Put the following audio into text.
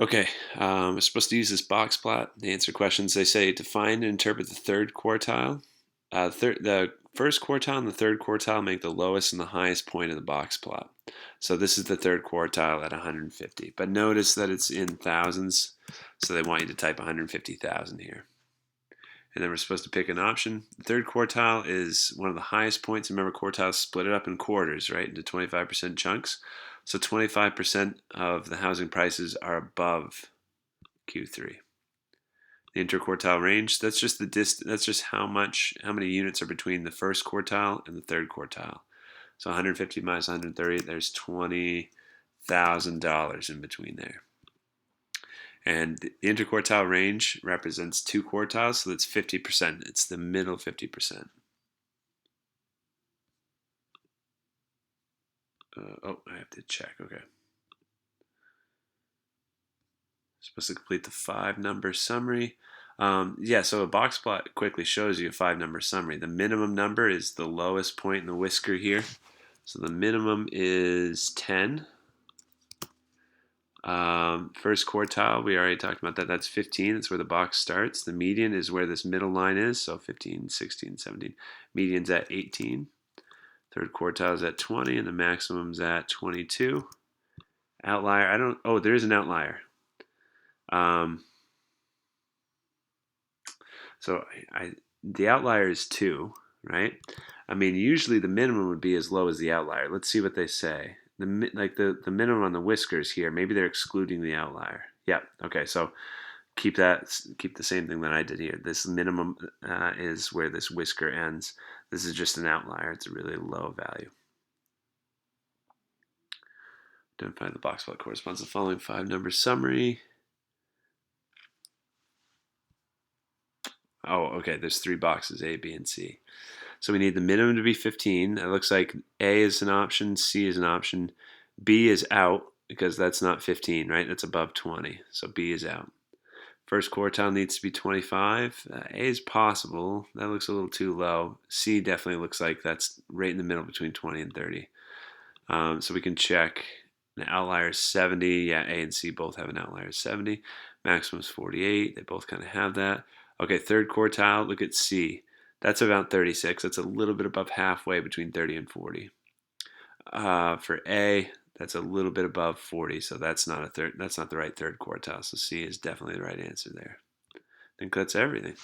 Okay, we're supposed to use this box plot to answer questions. They say to find and interpret the third quartile. The first quartile and the third quartile make the lowest and the highest point of the box plot. So this is the third quartile at 150. But notice that it's in thousands, so they want you to type 150,000 here. And then we're supposed to pick an option. The third quartile is one of the highest points. Remember, quartiles split it up in quarters, right, into 25% chunks. So 25% of the housing prices are above Q3. The interquartile range, that's just the that's just how many units are between the first quartile and the third quartile. So 150 minus 130, there's $20,000 in between there. And the interquartile range represents two quartiles, so that's 50%. It's the middle 50%. Oh, I have to check. Okay. Supposed to complete the 5-number summary. Yeah, so a box plot quickly shows you a 5-number summary. The minimum number is the lowest point in the whisker here. So the minimum is 10. First quartile, we already talked about that. That's 15. That's where the box starts. The median is where this middle line is. So 15, 16, 17. Median's at 18. Third quartile is at 20, and the maximum's at 22. Outlier, oh, there is an outlier. So the outlier is 2, right? I mean, usually the minimum would be as low as the outlier. Let's see what they say. The minimum on the whiskers here, maybe they're excluding the outlier. Yeah, okay, so keep the same thing that I did here. This minimum is where this whisker ends. This is just an outlier. It's a really low value. Identify the box plot corresponds to the following 5-number summary. Oh, okay, there's 3 boxes, A, B, and C. So we need the minimum to be 15. It looks like A is an option, C is an option. B is out because that's not 15, right? That's above 20. So B is out. First quartile needs to be 25. A is possible. That looks a little too low. C definitely looks like that's right in the middle between 20 and 30. So we can check. The outlier is 70. Yeah, A and C both have an outlier of 70. Maximum is 48. They both kind of have that. Okay, third quartile, look at C. That's about 36. That's a little bit above halfway between 30 and 40. For A, that's a little bit above 40, so that's not the right third quartile. So C is definitely the right answer there. I think that's everything.